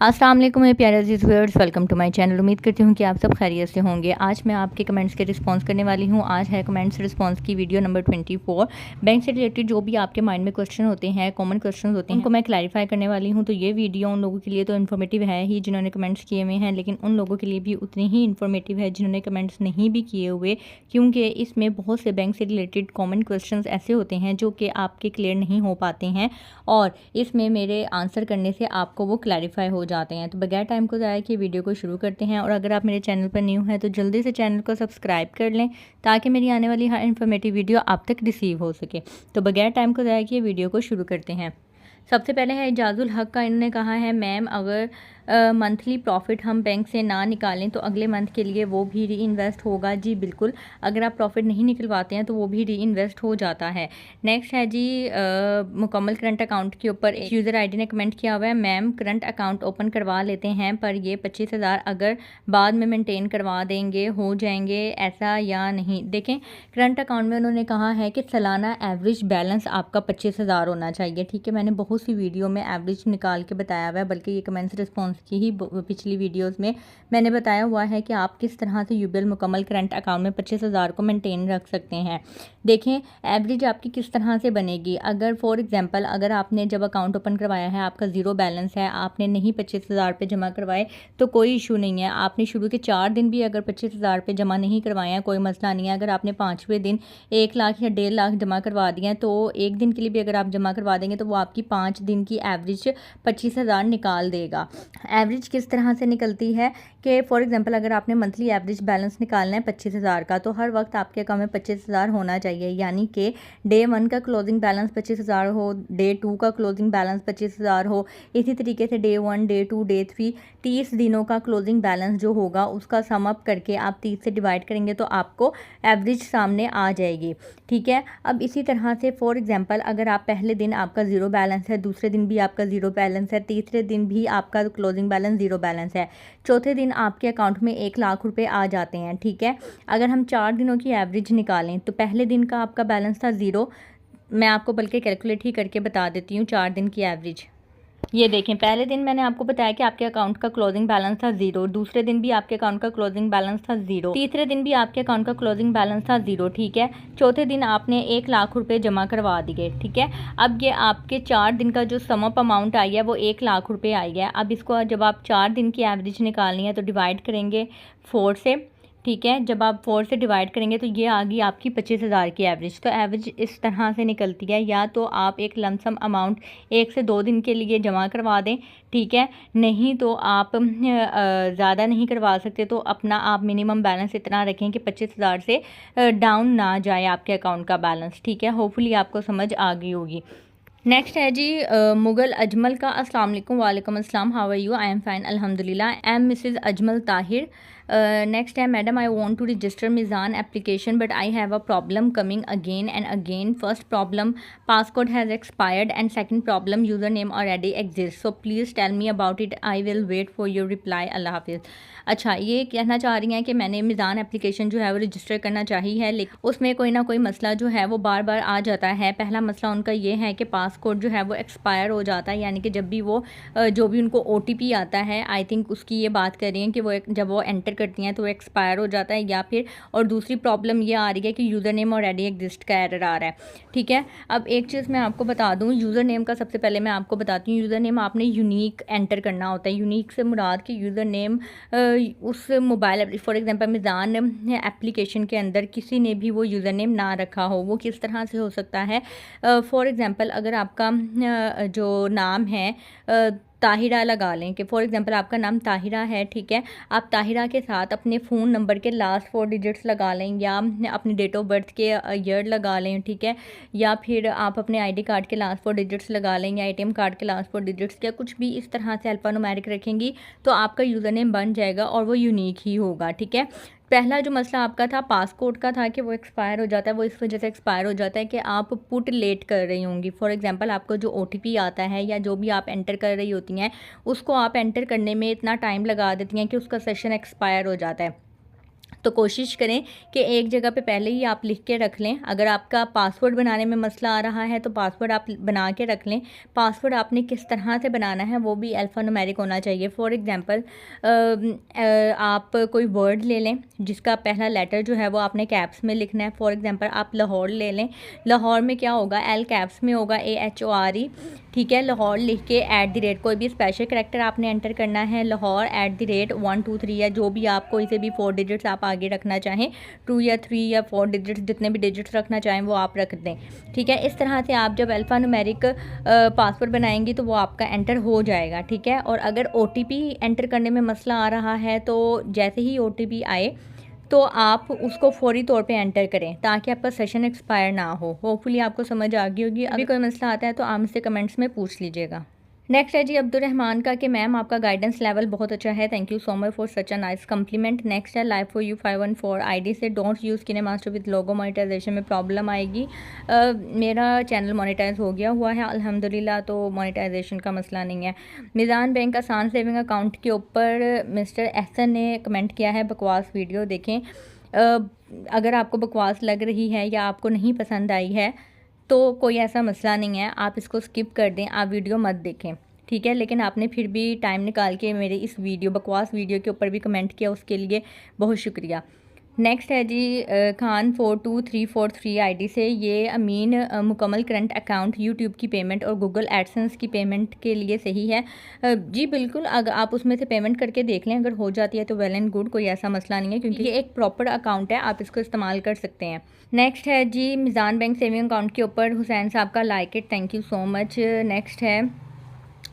अस्सलाम वालेकुम मेरे प्यारे अजीज़ viewers, welcome to my channel. उम्मीद करती हूँ कि आप सब खैरियत से होंगे। आज मैं आपके कमेंट्स के रिस्पांस करने वाली हूँ। आज है कमेंट्स रिस्पांस की वीडियो नंबर 24। बैंक से रिलेटेड जो भी आपके माइंड में क्वेश्चन होते हैं, कॉमन क्वेश्चन होते हैं, उनको मैं क्लैरिफाई करने वाली हूँ। तो ये वीडियो उन लोगों के लिए तो इन्फॉर्मेटिव है ही जिन्होंने कमेंट्स किए हुए हैं, लेकिन उन लोगों के लिए भी उतनी ही इन्फॉर्मेटिव है जिन्होंने कमेंट्स नहीं भी किए हुए, क्योंकि इसमें बहुत से बैंक से रिलेटेड कॉमन क्वेश्चन ऐसे होते हैं जो कि आपके क्लियर नहीं हो पाते हैं और इसमें मेरे आंसर करने से आपको वो क्लैरिफाई हो जाते हैं। तो बगैर टाइम को ज़ाया किए वीडियो को शुरू करते हैं। और अगर आप मेरे चैनल पर न्यू हैं तो जल्दी से चैनल को सब्सक्राइब कर लें ताकि मेरी आने वाली हर इन्फॉर्मेटिव वीडियो आप तक रिसीव हो सके। तो बगैर टाइम को ज़ाया किए वीडियो को शुरू करते हैं। सबसे पहले है इजाज़ुल हक का। इन्होंने कहा है, मैम अगर मंथली प्रॉफिट हम बैंक से ना निकालें तो अगले मंथ के लिए वो भी री इन्वेस्ट होगा। जी बिल्कुल, अगर आप प्रॉफिट नहीं निकलवाते हैं तो वो भी री इन्वेस्ट हो जाता है। नेक्स्ट है जी मुकम्मल करंट अकाउंट के ऊपर एक यूज़र आईडी ने कमेंट किया हुआ है, मैम करंट अकाउंट ओपन करवा लेते हैं पर ये 25,000 अगर बाद में मेंटेन करवा देंगे हो जाएंगे ऐसा या नहीं। देखें, करंट अकाउंट में उन्होंने कहा है कि सालाना एवरेज बैलेंस आपका 25,000 होना चाहिए। ठीक है, मैंने बहुत सी वीडियो में एवरेज निकाल के बताया हुआ है, बल्कि ये कमेंट्स रिस्पॉन्स की ही पिछली वीडियोस में मैंने बताया हुआ है कि आप किस तरह से यूबीएल मुकम्मल करंट अकाउंट में 25,000 को मेंटेन रख सकते हैं। देखें, एवरेज आपकी किस तरह से बनेगी। अगर फॉर एग्जांपल अगर आपने जब अकाउंट ओपन करवाया है, आपका ज़ीरो बैलेंस है, आपने नहीं 25,000 पे जमा करवाए तो कोई इशू नहीं है। आपने शुरू के 4 दिन भी अगर 25,000 पे जमा नहीं करवाए हैं, कोई मसला नहीं है। अगर आपने 5वें दिन 1 लाख या 1.5 लाख जमा करवा दिए हैं तो एक दिन के लिए भी अगर आप जमा करवा देंगे तो वो आपकी 5 दिन की एवरेज 25,000 निकाल देगा। एवरेज किस तरह से निकलती है कि फॉर एग्जांपल अगर आपने मंथली एवरेज बैलेंस निकालना है 25,000 का, तो हर वक्त आपके अकाउंट में 25,000 होना चाहिए। यानी कि डे 1 का क्लोजिंग बैलेंस 25,000 हो, डे 2 का क्लोजिंग बैलेंस 25,000 हो, इसी तरीके से डे 1, डे 2, डे 3 30 दिनों का क्लोजिंग बैलेंस जो होगा उसका सम अप करके आप 30 से डिवाइड करेंगे तो आपको एवरेज सामने आ जाएगी। ठीक है, अब इसी तरह से फॉर एग्जांपल अगर आप पहले दिन आपका ज़ीरो बैलेंस है, दूसरे दिन भी आपका ज़ीरो बैलेंस है, तीसरे दिन भी आपका क्लोजिंग बैलेंस ज़ीरो बैलेंस है, चौथे दिन आपके अकाउंट में 1 लाख रुपए आ जाते हैं। ठीक है, अगर हम 4 दिनों की एवरेज निकालें तो पहले दिन का आपका बैलेंस था ज़ीरो। मैं आपको बल्कि कैलकुलेट ही करके बता देती हूँ 4 दिन की एवरेज। ये देखें, पहले दिन मैंने आपको बताया कि आपके अकाउंट का क्लोजिंग बैलेंस था ज़ीरो, दूसरे दिन भी आपके अकाउंट का क्लोजिंग बैलेंस था ज़ीरो, तीसरे दिन भी आपके अकाउंट का क्लोजिंग बैलेंस था ज़ीरो। ठीक है, चौथे दिन आपने 1 लाख रुपए जमा करवा दिए। ठीक है, अब ये आपके 4 दिन का जो सम अप अमाउंट आई है वो 1 लाख रुपए आई है। अब इसको जब आप 4 दिन की एवरेज निकालनी है तो डिवाइड करेंगे 4 से। ठीक है, जब आप 4 से डिवाइड करेंगे तो ये आ गई आपकी 25,000 की एवरेज। तो एवरेज इस तरह से निकलती है, या तो आप एक लमसम अमाउंट 1 से 2 दिन के लिए जमा करवा दें। ठीक है, नहीं तो आप ज़्यादा नहीं करवा सकते तो अपना आप मिनिमम बैलेंस इतना रखें कि 25,000 से डाउन ना जाए आपके अकाउंट का बैलेंस। ठीक है, होपफुली आपको समझ आ गई होगी। नेक्स्ट है जी मुगल अजमल का। अस्सलाम वालेकुम। वालेकुम अस्सलाम, how are you? I am fine अल्हम्दुलिल्लाह। I am mrs Ajmal Tahir. Next है, madam I want to register Meezan application but I have a problem coming again and again. First problem, passcode has expired and second problem, user name already exist, so please tell me about it, I will wait for your reply, अल्लाह हाफिज़। अच्छा, ये कहना चाह रही हैं कि मैंने मिज़ान एप्लीकेशन जो है वो रजिस्टर करना चाहिए है, लेकिन उसमें कोई ना कोई मसला जो है वो बार बार आ जाता है। पहला मसला उनका ये है कि पासकोड जो है वो एक्सपायर हो जाता है, यानी कि जब भी वो जो भी उनको OTP आता है, आई थिंक उसकी ये बात कर रही हैं कि वो जब वो एंटर करती हैं तो वो एक्सपायर हो जाता है, या फिर और दूसरी प्रॉब्लम ये आ रही है कि यूज़र नेम ऑलरेडी एग्जिस्ट का एरर आ रहा है। ठीक है, अब एक चीज़ मैं आपको बता दूँ, यूज़र नेम का सबसे पहले मैं आपको बताती हूँ, यूज़र नेम आपने यूनिक एंटर करना होता है। यूनिक से मुराद कि यूज़र नेम उस mobile for example Meezan application के अंदर किसी ने भी वो यूज़र नेम ना रखा हो। वो किस तरह से हो सकता है, फॉर एग्जांपल अगर आपका जो नाम है ताहिरा लगा लें कि फॉर एग्जांपल आपका नाम ताहिरा है। ठीक है, आप ताहिरा के साथ अपने फ़ोन नंबर के लास्ट 4 डिजिट्स लगा लें, या अपनी डेट ऑफ बर्थ के ईयर लगा लें। ठीक है, या फिर आप अपने ID कार्ड के लास्ट 4 डिजिट्स लगा लें, या ATM कार्ड के लास्ट 4 डिजिट्स, या कुछ भी इस तरह से अल्फ़ान्यूमेरिक रखेंगी तो आपका यूज़र नेम बन जाएगा और वो यूनिक ही होगा। ठीक है, पहला जो मसला आपका था पासकोड का था कि वो एक्सपायर हो जाता है। वो इस वजह से एक्सपायर हो जाता है कि आप पुट लेट कर रही होंगी। फॉर एग्जांपल आपको जो OTP आता है या जो भी आप एंटर कर रही होती हैं उसको आप एंटर करने में इतना टाइम लगा देती हैं कि उसका सेशन एक्सपायर हो जाता है। तो कोशिश करें कि एक जगह पे पहले ही आप लिख के रख लें। अगर आपका पासवर्ड बनाने में मसला आ रहा है तो पासवर्ड आप बना के रख लें। पासवर्ड आपने किस तरह से बनाना है वो भी अल्फ़ान्यूमेरिक होना चाहिए। फॉर एग्ज़ाम्पल आप कोई वर्ड ले लें जिसका पहला लेटर जो है वो आपने कैप्स में लिखना है। फॉर एग्ज़ाम्पल आप लाहौर ले लें, लाहौर में क्या होगा, एल कैप्स में होगा, AHORE, ठीक है। लाहौर लिख के @ कोई भी स्पेशल करैक्टर आपने एंटर करना है, लाहौर @ 1 2 3 या जो भी आप कोई से भी 4 डिजिट्स आप आगे रखना चाहें, 2 या 3 या 4 डिजिट्स, जितने भी डिजिट्स रखना चाहें वो आप रख दें, ठीक है। इस तरह से आप जब अल्फ़ान्यूमेरिक पासवर्ड बनाएंगी तो वो आपका एंटर हो जाएगा, ठीक है। और अगर OTP एंटर करने में मसला आ रहा है तो जैसे ही OTP आए तो आप उसको फ़ौरी तौर पे एंटर करें ताकि आपका सेशन एक्सपायर ना हो। होपफुली आपको समझ आ गई होगी। अभी कोई मसला आता है तो आप मुझसे कमेंट्स में पूछ लीजिएगा। नेक्स्ट है जी अब्दुर्रहमान का कि मैम आपका गाइडेंस लेवल बहुत अच्छा है, thank you so much for such a nice compliment. Next है लाइव फॉर यू 514 ID से don't use Kinemaster with logo, monetization में प्रॉब्लम आएगी। मेरा चैनल मोनेटाइज हो गया हुआ है अल्हम्दुलिल्लाह, तो मोनेटाइजेशन का मसला नहीं है। मिज़ान बैंक आसान सेविंग अकाउंट के ऊपर मिस्टर एहसन ने कमेंट किया है बकवास वीडियो। देखें, अगर आपको बकवास लग रही है या आपको नहीं पसंद आई है तो कोई ऐसा मसला नहीं है, आप इसको स्किप कर दें, आप वीडियो मत देखें, ठीक है। लेकिन आपने फिर भी टाइम निकाल के मेरे इस वीडियो बकवास वीडियो के ऊपर भी कमेंट किया, उसके लिए बहुत शुक्रिया। नेक्स्ट है जी खान 42343 ID से, ये अमीन मुकम्मल करंट अकाउंट यूट्यूब की पेमेंट और गूगल एडसेंस की पेमेंट के लिए सही है? जी बिल्कुल, अगर आप उसमें से पेमेंट करके देख लें, अगर हो जाती है तो वेल एंड गुड, कोई ऐसा मसला नहीं है क्योंकि ये एक प्रॉपर अकाउंट है, आप इसको इस्तेमाल कर सकते हैं। नेक्स्ट है जी मिज़ान बैंक सेविंग अकाउंट के ऊपर हुसैन साहब का like it, thank you so much. Next है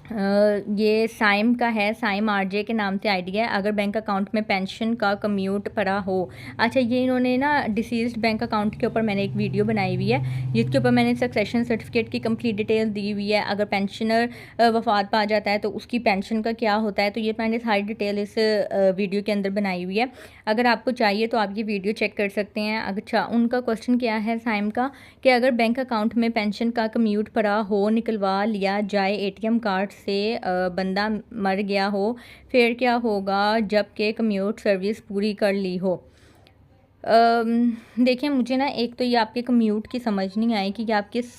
ये साइम का है, साइम RJ के नाम से ID है। अगर बैंक अकाउंट में पेंशन का कम्यूट पड़ा हो, अच्छा ये इन्होंने ना डिसीज्ड बैंक अकाउंट के ऊपर मैंने एक वीडियो बनाई हुई है जिसके ऊपर मैंने सक्सेशन सर्टिफिकेट की कंप्लीट डिटेल दी हुई है। अगर पेंशनर वफात पा जाता है तो उसकी पेंशन का क्या होता है, तो ये मैंने सारी डिटेल इस वीडियो के अंदर बनाई हुई है। अगर आपको चाहिए तो आप ये वीडियो चेक कर सकते हैं। अच्छा, उनका क्वेश्चन क्या है साइम का कि अगर बैंक अकाउंट में पेंशन का कम्यूट पड़ा हो, निकलवा लिया जाए ATM कार्ड से, बंदा मर गया हो, फिर क्या होगा जबकि कम्यूट सर्विस पूरी कर ली हो? देखिए, मुझे ना एक तो ये आपके कम्यूट की समझ नहीं आई कि आप किस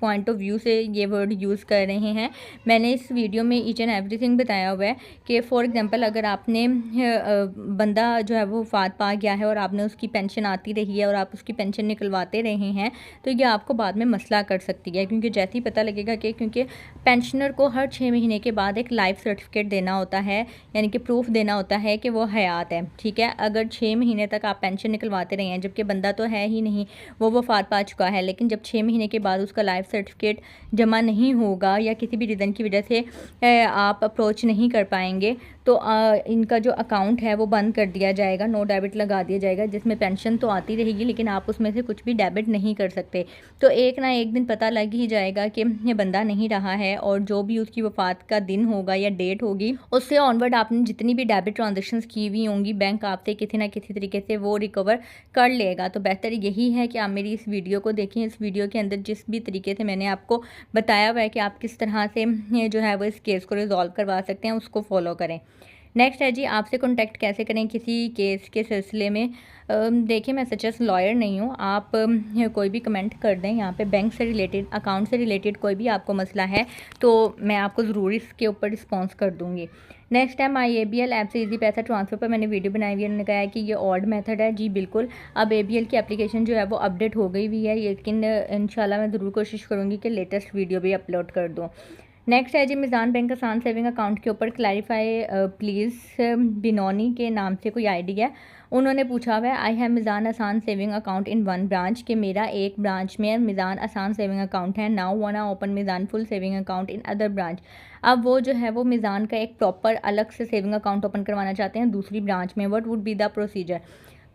पॉइंट ऑफ व्यू से ये वर्ड यूज़ कर रहे हैं। मैंने इस वीडियो में ईच एंड एवरीथिंग बताया हुआ है कि फॉर एग्जांपल अगर आपने बंदा जो है वो वफात पा गया है और आपने उसकी पेंशन आती रही है और आप उसकी पेंशन निकलवाते रहे हैं तो ये आपको बाद में मसला कर सकती है, क्योंकि जैसे ही पता लगेगा कि क्योंकि पेंशनर को हर 6 महीने के बाद एक लाइफ सर्टिफिकेट देना होता है, यानी कि प्रूफ देना होता है कि वो हयात है, ठीक है। अगर 6 महीने तक आप पेंशन निकलवाते रहे हैं जबकि बंदा तो है ही नहीं, वो वफात पा चुका है, लेकिन जब 6 महीने के बाद उसका लाइफ सर्टिफिकेट जमा नहीं होगा या किसी भी रीज़न की वजह से आप अप्रोच नहीं कर पाएंगे तो इनका जो अकाउंट है वो बंद कर दिया जाएगा, नो डेबिट लगा दिया जाएगा, जिसमें पेंशन तो आती रहेगी लेकिन आप उसमें से कुछ भी डेबिट नहीं कर सकते। तो एक ना एक दिन पता लग ही जाएगा कि ये बंदा नहीं रहा है और जो भी उसकी वफात का दिन होगा या डेट होगी उससे ऑनवर्ड आपने जितनी भी डेबिट ट्रांजेक्शन्स की हुई होंगी बैंक आपसे किसी ना किसी तरीके से वो रिकवर कर लेगा। तो बेहतर यही है कि आप मेरी इस वीडियो को देखें। इस वीडियो के अंदर जिस भी तरीके से मैंने आपको बताया हुआ है कि आप किस तरह से जो है वो इस केस को रिजॉल्व करवा सकते हैं उसको फॉलो करें। नेक्स्ट है जी आपसे कॉन्टैक्ट कैसे करें किसी केस के सिलसिले में? देखिए, मैं सच लॉयर नहीं हूँ, आप कोई भी कमेंट कर दें यहाँ पे, बैंक से रिलेटेड, अकाउंट से रिलेटेड कोई भी आपको मसला है तो मैं आपको ज़रूर इसके ऊपर रिस्पॉन्स कर दूँगी। नेक्स्ट है माई ABL ऐप से इजी पैसा ट्रांसफ़र पर मैंने वीडियो बनाई हुई है, उन्होंने कहा है कि ये ऑड मेथड है। जी बिल्कुल, अब ABL की एप्लीकेशन जो है वो अपडेट हो गई हुई है, लेकिन इंशाल्लाह मैं ज़रूर कोशिश करूँगी कि लेटेस्ट वीडियो भी अपलोड कर दूँ। नेक्स्ट है जी मिज़ान बैंक आसान सेविंग अकाउंट के ऊपर क्लैरिफाई प्लीज़, बिनौनी के नाम से कोई ID है, उन्होंने पूछा हुआ है आई हैव मिज़ान आसान सेविंग अकाउंट इन 1 ब्रांच, कि मेरा एक ब्रांच में मिज़ान आसान सेविंग अकाउंट है, नाउ वाना open Meezan full saving account in other branch. अब वो जो है वो मिज़ान का एक प्रॉपर अलग से सेविंग अकाउंट ओपन करवाना चाहते हैं दूसरी ब्रांच में। What would be the procedure?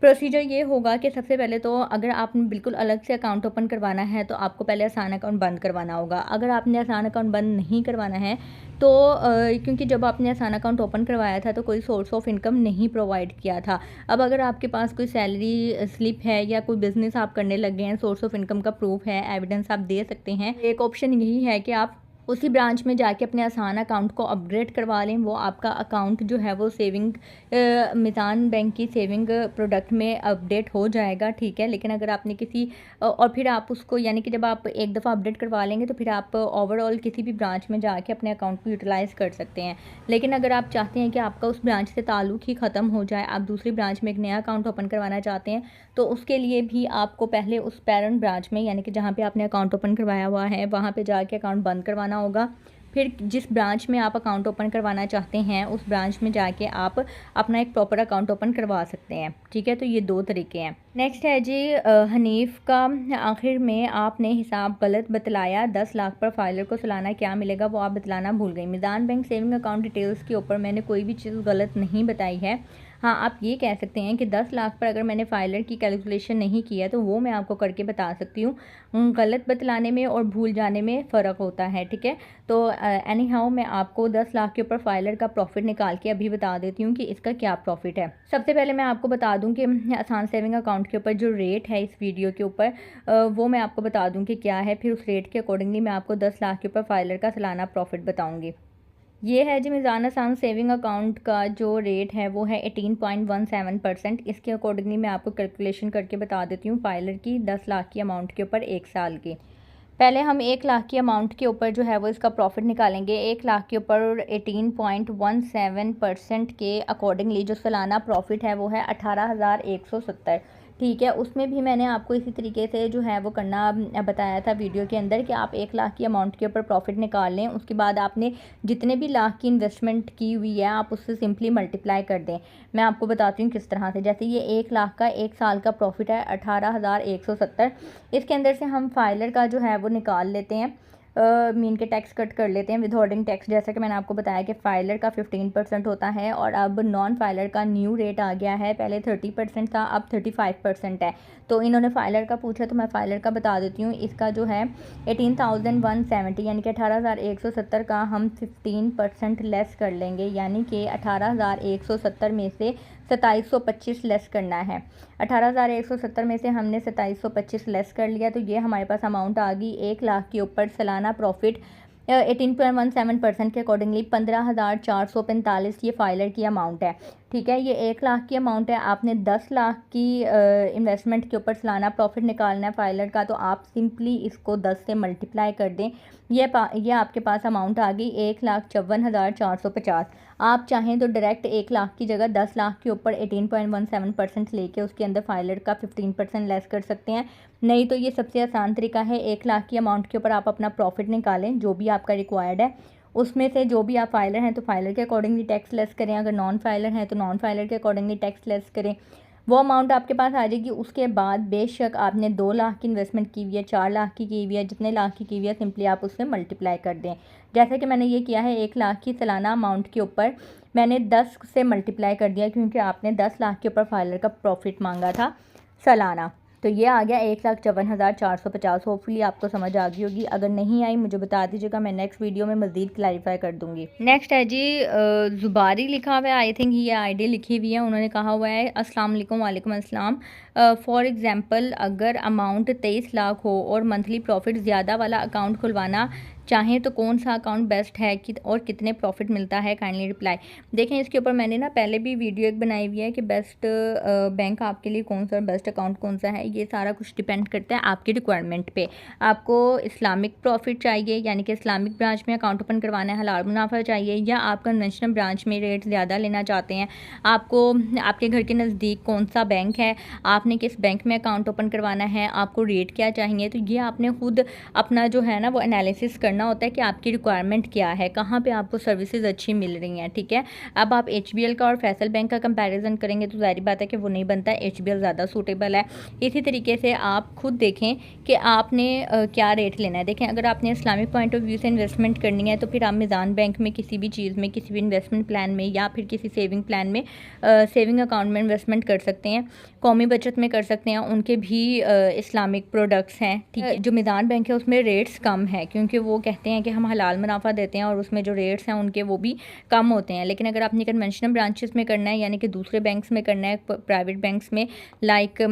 Procedure ये होगा कि सबसे पहले तो अगर आपने बिल्कुल अलग से अकाउंट ओपन करवाना है तो आपको पहले आसान अकाउंट बंद करवाना होगा। अगर आपने आसान अकाउंट बंद नहीं करवाना है तो क्योंकि जब आपने आसान अकाउंट ओपन करवाया था तो कोई सोर्स ऑफ इनकम नहीं प्रोवाइड किया था। अब अगर आपके पास कोई सैलरी स्लिप है या कोई बिज़नेस आप करने लग गए हैं, सोर्स ऑफ इनकम का प्रूफ है, एविडेंस आप दे सकते हैं। एक ऑप्शन यही है कि आप उसी ब्रांच में जाके अपने आसान अकाउंट को अपग्रेड करवा लें। वो आपका अकाउंट जो है वो सेविंग मिज़ान बैंक की सेविंग प्रोडक्ट में अपडेट हो जाएगा, ठीक है। लेकिन अगर आपने किसी और फिर आप उसको यानी कि जब आप एक दफ़ा अपडेट करवा लेंगे तो फिर आप ओवरऑल किसी भी ब्रांच में जाके अपने अकाउंट को यूटिलाइज़ कर सकते हैं। लेकिन अगर आप चाहते हैं कि आपका उस ब्रांच से ताल्लुक़ ही ख़त्म हो जाए, आप दूसरी ब्रांच में एक नया अकाउंट ओपन करवाना चाहते हैं, तो उसके लिए भी आपको पहले उस पेरेंट ब्रांच में यानी कि जहाँ पे आपने अकाउंट ओपन करवाया हुआ है वहाँ पे जाके अकाउंट बंद करवाना होगा। फिर जिस ब्रांच में आप अकाउंट ओपन करवाना चाहते हैं उस ब्रांच में जाके आप अपना एक प्रॉपर अकाउंट ओपन करवा सकते हैं, ठीक है। तो ये 2 तरीके हैं। नेक्स्ट है जी हनीफ का, आखिर में आपने हिसाब गलत बतलाया, 10 लाख पर फाइलर को सालाना क्या मिलेगा वो आप बतलाना भूल गई। Meezan bank saving account details के ऊपर मैंने कोई भी चीज़ गलत नहीं बताई है। हाँ, आप ये कह सकते हैं कि 10 लाख पर अगर मैंने फाइलर की कैलकुलेशन नहीं किया तो वो मैं आपको करके बता सकती हूँ। गलत बतलाने में और भूल जाने में फ़र्क होता है, ठीक है। तो एनी हाउ मैं आपको 10 लाख के ऊपर फाइलर का प्रॉफिट निकाल के अभी बता देती हूँ कि इसका क्या प्रॉफिट है। सबसे पहले मैं आपको बता दूँ कि आसान सेविंग अकाउंट के ऊपर जो रेट है इस वीडियो के ऊपर वो मैं आपको बता दूँ कि क्या है। फिर उस रेट के अकॉर्डिंगली मैं आपको 10 लाख के ऊपर फाइलर का सालाना प्रॉफिट बताऊँगी। ये है जी मिज़ान आसान सेविंग अकाउंट का जो रेट है वो है 18.17%। इसके अकॉर्डिंगली मैं आपको कैलकुलेशन करके बता देती हूँ फाइलर की 10 लाख की अमाउंट के ऊपर 1 साल की। पहले हम 1 लाख की अमाउंट के ऊपर जो है वो इसका प्रॉफिट निकालेंगे। 1 लाख के ऊपर 18.17% के अकॉर्डिंगली जो सालाना प्रॉफिट है वो है 18,170, ठीक है। उसमें भी मैंने आपको इसी तरीके से जो है वो करना बताया था वीडियो के अंदर कि आप 1 लाख की अमाउंट के ऊपर प्रॉफिट निकाल लें। उसके बाद आपने जितने भी लाख की इन्वेस्टमेंट की हुई है आप उससे सिंपली मल्टीप्लाई कर दें। मैं आपको बताती हूँ किस तरह से। जैसे ये 1 लाख का 1 साल का प्रॉफिट है 18,170। इसके अंदर से हम फाइलर का जो है वो निकाल लेते हैं, मीन के टैक्स कट कर लेते हैं, विदहोल्डिंग टैक्स। जैसा कि मैंने आपको बताया कि फाइलर का 15% होता है और अब नॉन फाइलर का न्यू रेट आ गया है। पहले 30% था, अब 35% है। तो इन्होंने फाइलर का पूछा तो मैं फाइलर का बता देती हूँ। इसका जो है 18,170 यानी कि 18,170 का हम 15% लेस कर लेंगे, यानी कि 18,170 में से 2725 लेस करना है। 18,170 में से हमने 2725 लेस कर लिया तो ये हमारे पास अमाउंट आ गई 1 लाख के ऊपर सालाना प्रॉफिट 18.17% के अकॉर्डिंगली 15,445 ये फाइलर की अमाउंट है, ठीक है। ये 1 लाख की अमाउंट है। आपने 10 लाख की इन्वेस्टमेंट के ऊपर सालाना प्रॉफिट निकालना है फाइलर का, तो आप सिंपली इसको 10 से मल्टीप्लाई कर दें। ये आपके पास अमाउंट आ गई 1,54,450। आप चाहें तो डायरेक्ट 1 लाख की जगह 10 लाख के ऊपर 18.17% लेके उसके अंदर फाइलर का 15% लेस कर सकते हैं। नहीं तो ये सबसे आसान तरीका है, 1 लाख की अमाउंट के ऊपर आप अपना प्रॉफिट निकालें जो भी आपका रिक्वायर्ड है। उसमें से जो भी आप फाइलर हैं तो फाइलर के अकॉर्डिंगली टैक्स लेस करें, अगर नॉन फाइलर हैं तो नॉन फाइलर के अकॉर्डिंगली टैक्स लेस करें। वो अमाउंट आपके पास आ जाएगी। उसके बाद बेशक आपने 2 लाख की इन्वेस्टमेंट की हुई है, 4 लाख की हुई है, जितने लाख की हुई है सिंपली आप उससे मल्टीप्लाई कर दें। जैसा कि मैंने ये किया है 1 लाख की सालाना अमाउंट के ऊपर मैंने 10 से मल्टीप्लाई कर दिया क्योंकि आपने 10 लाख के ऊपर फाइलर का प्रॉफिट मांगा था सालाना। तो ये आ गया 1,54,450। होपफुली आपको समझ आ गई होगी। अगर नहीं आई मुझे बता दीजिएगा, मैं नेक्स्ट वीडियो में मज़ीद क्लैरिफाई कर दूंगी। नेक्स्ट है जी ज़ुबारी लिखा हुआ है, आई थिंक ये आईडी लिखी हुई है। उन्होंने कहा हुआ है अस्सलाम वालेकुम। वालेकुम अस्सलाम। फॉर एग्ज़ाम्पल अगर अमाउंट 23 लाख हो और मंथली प्रॉफिट ज़्यादा वाला अकाउंट खुलवाना चाहें तो कौन सा अकाउंट बेस्ट है कि और कितने प्रॉफिट मिलता है, काइंडली रिप्लाई। देखें इसके ऊपर मैंने ना पहले भी वीडियो एक बनाई हुई है कि बेस्ट बैंक आपके लिए कौन सा, बेस्ट अकाउंट कौन सा है। ये सारा कुछ डिपेंड करता है आपकी रिक्वायरमेंट पे। आपको इस्लामिक प्रॉफिट चाहिए यानी कि इस्लामिक ब्रांच में अकाउंट ओपन करवाना है, हलाल मुनाफा चाहिए, या आप कन्वेंशनल ब्रांच में रेट ज़्यादा लेना चाहते हैं। आपको आपके घर के नज़दीक कौन सा बैंक है, आपने किस बैंक में अकाउंट ओपन करवाना है, आपको रेट क्या चाहिए। तो ये आपने खुद अपना जो है ना वो एनालिसिस करना होता है कि आपकी रिक्वायरमेंट क्या है, कहाँ पे आपको सर्विसेज अच्छी मिल रही हैं, ठीक है। अब आप HBL का और फैसल बैंक का कंपैरिजन करेंगे तो जाहिर बात है कि वो नहीं बनता, HBL ज़्यादा सूटेबल है। इसी तरीके से आप खुद देखें कि आपने क्या रेट लेना है। देखें अगर आपने इस्लामिक पॉइंट ऑफ व्यू से इन्वेस्टमेंट करनी है तो फिर आप मिज़ान बैंक में किसी भी चीज़ में, किसी भी इन्वेस्टमेंट प्लान में या फिर किसी सेविंग प्लान में, सेविंग अकाउंट में इन्वेस्टमेंट कर सकते हैं। कौमी बचत में कर सकते हैं, उनके भी इस्लामिक प्रोडक्ट्स हैं, ठीक है। जो मिज़ान बैंक है उसमें रेट्स कम है क्योंकि वो कहते हैं कि हम हलाल मुनाफा देते हैं और उसमें जो रेट्स हैं उनके वो भी कम होते हैं। लेकिन अगर आपने कन्वेंशनल ब्रांचेस में करना है, यानी कि दूसरे बैंक्स में करना है, प्राइवेट बैंक्स में लाइक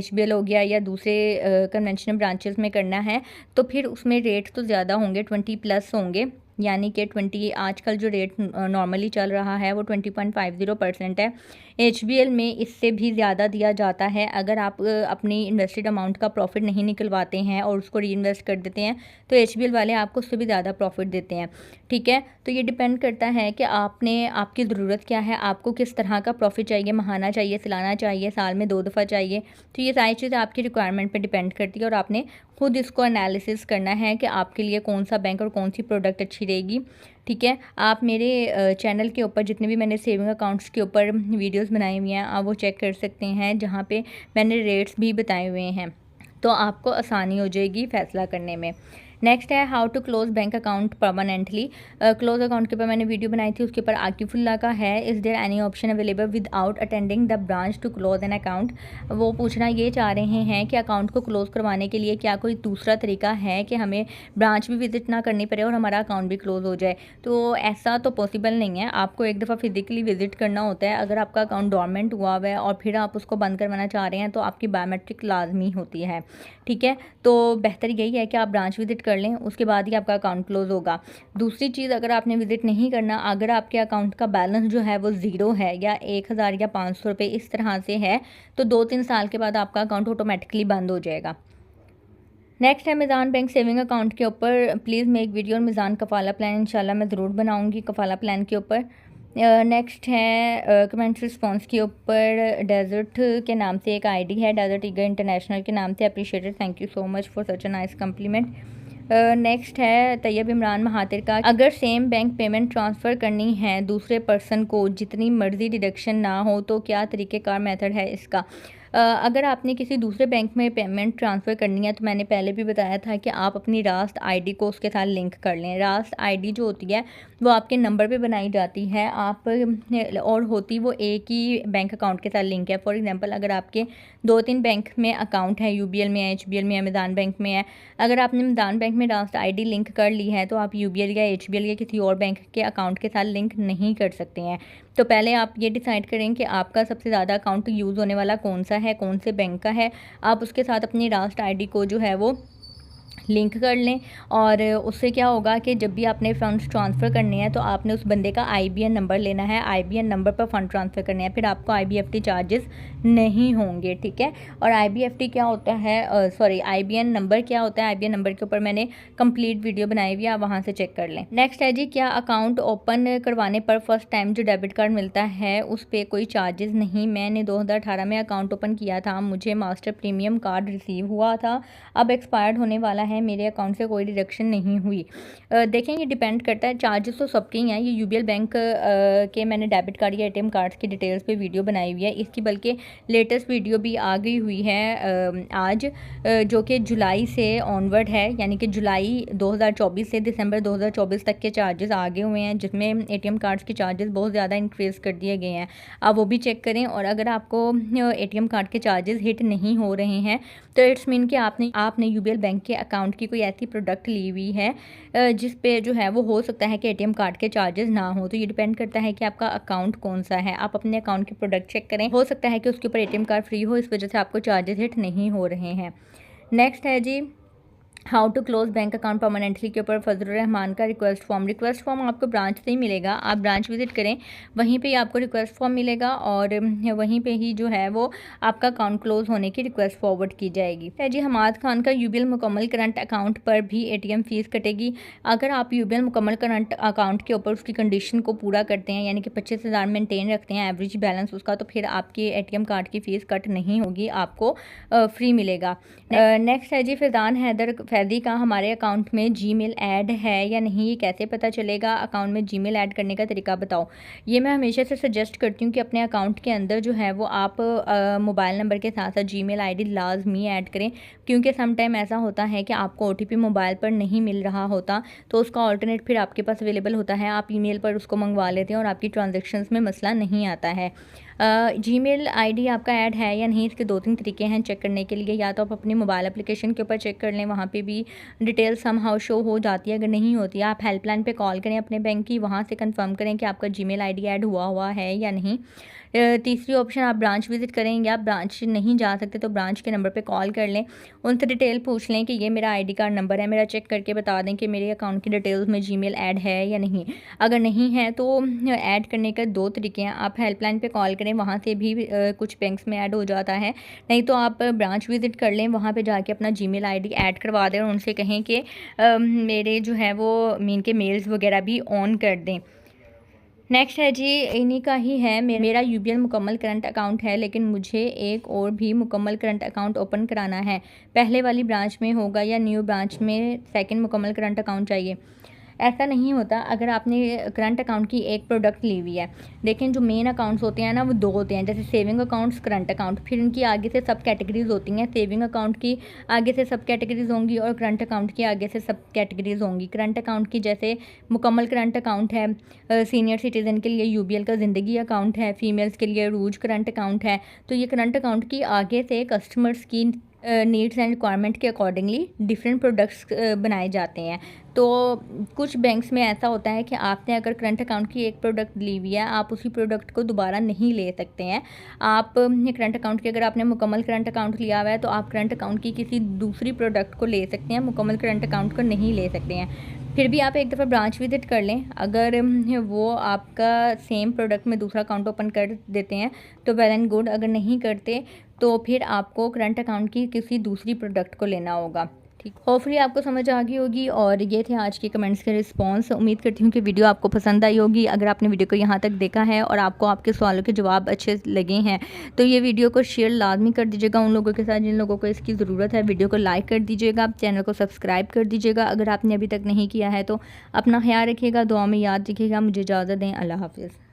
HBL हो गया या दूसरे कन्वेंशनल ब्रांचेस में करना है, तो फिर उसमें रेट तो ज़्यादा होंगे, 20+ होंगे। यानी कि 20 आजकल जो रेट नॉर्मली चल रहा है वो 20.50% है। HBL में इससे भी ज़्यादा दिया जाता है। अगर आप अपनी इन्वेस्टेड अमाउंट का प्रॉफिट नहीं निकलवाते हैं और उसको री इन्वेस्ट कर देते हैं तो HBL वाले आपको उससे भी ज़्यादा प्रॉफिट देते हैं। ठीक है, तो ये डिपेंड करता है कि आपकी ज़रूरत क्या है, आपको किस तरह का प्रॉफिट चाहिए, महाना चाहिए, सालाना चाहिए, साल में 2 दफ़ा चाहिए। तो ये सारी चीज़ें आपकी रिक्वायरमेंट पर डिपेंड करती है और आपने खुद इसको एनालिसिस करना है कि आपके लिए कौन सा बैंक और कौन सी प्रोडक्ट अच्छी रहेगी। ठीक है, आप मेरे चैनल के ऊपर जितने भी मैंने सेविंग अकाउंट्स के ऊपर वीडियोस बनाई हुई हैं आप वो चेक कर सकते हैं, जहाँ पे मैंने रेट्स भी बताए हुए हैं, तो आपको आसानी हो जाएगी फ़ैसला करने में। नेक्स्ट है how to close bank account permanently. Close account के ऊपर मैंने वीडियो बनाई थी, उसके ऊपर आकिफुल्ला का है, is there any option available without attending the branch to close an account. वो पूछना ये चाह रहे हैं कि अकाउंट को क्लोज़ करवाने के लिए क्या कोई दूसरा तरीका है कि हमें ब्रांच भी विजिट ना करनी पड़े और हमारा अकाउंट भी क्लोज़ हो जाए। तो ऐसा तो पॉसिबल नहीं है, आपको एक दफ़ा फिजिकली विजिट करना होता है। अगर आपका अकाउंट डोरमेंट हुआ हुआ है और फिर आप उसको बंद करवाना चाह रहे हैं तो आपकी बायोमेट्रिक लाजमी होती है। ठीक है, तो बेहतर यही है कि आप ब्रांच विजिट कर लें, उसके बाद ही आपका अकाउंट क्लोज़ होगा। दूसरी चीज़, अगर आपने विजिट नहीं करना, अगर आपके अकाउंट का बैलेंस जो है वो ज़ीरो है या 1000 या 500 रुपये इस तरह से है, तो 2-3 साल के बाद आपका अकाउंट ऑटोमेटिकली बंद हो जाएगा। नेक्स्ट है मिज़ान बैंक सेविंग अकाउंट के ऊपर प्लीज़ मेक वीडियो और मिज़ान कफ़ाला प्लान इंशाल्लाह मैं ज़रूर बनाऊंगी कफ़ाला प्लान के ऊपर। नेक्स्ट है कमेंट रिस्पॉन्स के ऊपर डेजर्ट के नाम से एक आईडी है, डेजर्ट ईगर इंटरनेशनल के नाम से, appreciated, thank you so much for such a nice compliment. Next है तैयब इमरान महातिर का, अगर सेम बैंक पेमेंट ट्रांसफ़र करनी है दूसरे पर्सन को जितनी मर्ज़ी डिडक्शन ना हो तो क्या तरीक़ेकार मेथड है इसका। अगर आपने किसी दूसरे बैंक में पेमेंट ट्रांसफ़र करनी है तो मैंने पहले भी बताया था कि आप अपनी रास्ट आईडी को उसके साथ लिंक कर लें। रास्ट आईडी जो होती है वो आपके नंबर पे बनाई जाती है और होती वो एक ही बैंक अकाउंट के साथ लिंक है। फॉर एग्जांपल अगर आपके 2-3 बैंक में अकाउंट है, UBL में है, HBL में है, मिज़ान बैंक में है, अगर आपने मिज़ान बैंक में रास्ट आईडी लिंक कर ली है तो आप UBL या HBL या किसी और बैंक के अकाउंट के साथ लिंक नहीं कर सकते हैं। तो पहले आप ये डिसाइड करें कि आपका सबसे ज़्यादा अकाउंट यूज़ होने वाला कौन सा है, कौन से बैंक का है। आप उसके साथ अपनी रास्ट आईडी को जो है वो लिंक कर लें और उससे क्या होगा कि जब भी आपने फ़ंड्स ट्रांसफ़र करने हैं तो आपने उस बंदे का IBN नंबर लेना है, IBN नंबर पर फ़ंड ट्रांसफ़र करने हैं, फिर आपको IBFT चार्जेस नहीं होंगे। ठीक है, और IBFT क्या होता है, IBN नंबर क्या होता है, IBN नंबर के ऊपर मैंने कंप्लीट वीडियो बनाई हुई है, आप वहाँ से चेक कर लें। नेक्स्ट है जी, क्या अकाउंट ओपन करवाने पर फर्स्ट टाइम जो डेबिट कार्ड मिलता है उस पर कोई चार्जेस नहीं। मैंने 2018 में अकाउंट ओपन किया था, मुझे मास्टर प्रीमियम कार्ड रिसीव हुआ था, अब एक्सपायर्ड होने वाला है, मेरे अकाउंट से कोई डिडक्शन नहीं हुई। देखें ये डिपेंड करता है, चार्जेस तो सबके ही हैं। ये UBL बैंक के मैंने डेबिट कार्ड या ATM कार्ड्स की डिटेल्स पे वीडियो बनाई हुई है, इसकी बल्कि लेटेस्ट वीडियो भी आ गई हुई है आज, जो कि जुलाई से ऑनवर्ड है, यानी कि जुलाई 2024 से दिसंबर 2024 तक के चार्जेस आ गए हुए हैं, जिसमें ATM कार्ड्स के चार्जेस बहुत ज़्यादा इंक्रीज़ कर दिए गए हैं। आप वो भी चेक करें, और अगर आपको ATM कार्ड के चार्जेस हिट नहीं हो रहे हैं तो इट्स मीन कि आपने UBL बैंक के अकाउंट की कोई ऐसी प्रोडक्ट ली हुई है जिस पे जो है वो हो सकता है कि ATM कार्ड के चार्जेस ना हो। तो ये डिपेंड करता है कि आपका अकाउंट कौन सा है, आप अपने अकाउंट की प्रोडक्ट चेक करें, हो सकता है कि उसके ऊपर ATM कार्ड फ्री हो, इस वजह से आपको चार्जेस हिट नहीं हो रहे हैं। नेक्स्ट है जी, how to close bank account permanently के ऊपर फजलुर रहमान का रिक्वेस्ट फॉर्म आपको ब्रांच से ही मिलेगा, आप ब्रांच विजिट करें, वहीं पे ही आपको रिक्वेस्ट फॉर्म मिलेगा और वहीं पे ही जो है वो आपका अकाउंट क्लोज होने की रिक्वेस्ट फॉरवर्ड की जाएगी। है जी, हमाद खान का UBL मुकम्मल करंट अकाउंट पर भी ATM फ़ीस कटेगी। अगर आप UBL मुकम्मल करंट अकाउंट के ऊपर उसकी कंडीशन को पूरा करते हैं, यानी कि 25,000 मेनटेन रखते हैं एवरेज बैलेंस उसका, तो फिर आपकी ATM कार्ड की फ़ीस कट नहीं होगी, आपको फ्री मिलेगा। नेक्स्ट है जी, फैज़ान हैदर फैज़ी का, हमारे अकाउंट में Gmail ऐड है या नहीं, ये कैसे पता चलेगा, अकाउंट में Gmail ऐड करने का तरीका बताओ। ये मैं हमेशा से सजेस्ट करती हूँ कि अपने अकाउंट के अंदर जो है वो आप मोबाइल नंबर के साथ साथ Gmail ID लाजमी ऐड करें, क्योंकि सम टाइम ऐसा होता है कि आपको OTP मोबाइल पर नहीं मिल रहा होता, तो उसका ऑल्टरनेट फिर आपके पास अवेलेबल होता है, आप ईमेल पर उसको मंगवा लेते हैं और आपकी ट्रांजेक्शन्स में मसला नहीं आता है। जीमेल आईडी आपका ऐड है या नहीं, इसके 2-3 तरीके हैं चेक करने के लिए। या तो आप अपनी मोबाइल एप्लीकेशन के ऊपर चेक कर लें, वहाँ पे भी डिटेल समहाउ शो हो जाती है। अगर नहीं होती है, आप हेल्पलाइन पे कॉल करें अपने बैंक की, वहाँ से कंफर्म करें कि आपका जीमेल आईडी ऐड हुआ है या नहीं। तीसरी ऑप्शन, आप ब्रांच विज़िट करें या ब्रांच नहीं जा सकते तो ब्रांच के नंबर पे कॉल कर लें, उनसे डिटेल पूछ लें कि ये मेरा आईडी कार्ड नंबर है, मेरा चेक करके बता दें कि मेरे अकाउंट की डिटेल्स में जीमेल ऐड है या नहीं। अगर नहीं है तो ऐड करने का 2 तरीके हैं, आप हेल्पलाइन पे कॉल करें, वहाँ से भी कुछ बैंक्स में ऐड हो जाता है। नहीं तो आप ब्रांच विज़िट कर लें, वहाँ पे जाके अपना जीमेल आईडी ऐड करवा दें और उनसे कहें कि मेरे जो है वो इनके मेल्स वगैरह भी ऑन कर दें। नेक्स्ट है जी, इन्हीं का ही है। मेरा यूबीएल मुकम्मल करंट अकाउंट है, लेकिन मुझे एक और भी मुकम्मल करंट अकाउंट ओपन कराना है। पहले वाली ब्रांच में होगा या न्यू ब्रांच में सेकंड मुकम्मल करंट अकाउंट चाहिए? ऐसा नहीं होता। अगर आपने करंट अकाउंट की एक प्रोडक्ट ली हुई है, लेकिन जो मेन अकाउंट्स होते हैं ना वो 2 होते हैं, जैसे सेविंग अकाउंट्स, करंट अकाउंट, फिर इनकी आगे से सब कैटेगरीज होती हैं। सेविंग अकाउंट की आगे से सब कैटेगरीज होंगी और करंट अकाउंट की आगे से सब कैटेगरीज होंगी। करंट अकाउंट की जैसे मुकम्मल करंट अकाउंट है, सीनियर सिटीज़न के लिए यूबीएल का ज़िंदगी अकाउंट है, फीमेल्स के लिए रूज करंट अकाउंट है। तो ये करंट अकाउंट की आगे से कस्टमर्स की नीड्स एंड रिक्वायरमेंट के अकॉर्डिंगली डिफरेंट प्रोडक्ट्स बनाए जाते हैं। तो कुछ बैंक्स में ऐसा होता है कि आपने अगर करंट अकाउंट की एक प्रोडक्ट ली हुई है, आप उसी प्रोडक्ट को दोबारा नहीं ले सकते हैं। आप करंट अकाउंट की अगर आपने मुकम्मल करंट अकाउंट लिया हुआ है तो आप करंट अकाउंट की किसी दूसरी प्रोडक्ट को ले सकते हैं, मुकम्मल करंट अकाउंट को नहीं ले सकते हैं। फिर भी आप एक दफ़ा ब्रांच विज़िट कर लें, अगर वो आपका सेम प्रोडक्ट में दूसरा अकाउंट ओपन कर देते हैं तो वेल एंड गुड, अगर नहीं करते तो फिर आपको करंट अकाउंट की किसी दूसरी प्रोडक्ट को लेना होगा। ठीक, होपफुली आपको समझ आ गई होगी। और ये थे आज के कमेंट्स के रिस्पॉन्स। उम्मीद करती हूँ कि वीडियो आपको पसंद आई होगी। अगर आपने वीडियो को यहाँ तक देखा है और आपको आपके सवालों के जवाब अच्छे लगे हैं तो ये वीडियो को शेयर लाजमी कर दीजिएगा उन लोगों के साथ जिन लोगों को इसकी ज़रूरत है। वीडियो को लाइक कर दीजिएगा, चैनल को सब्सक्राइब कर दीजिएगा अगर आपने अभी तक नहीं किया है तो। अपना ख्याल रखिएगा, दुआ में याद रखिएगा। मुझे इजाज़त दें, अल्लाह हाफ़िज़।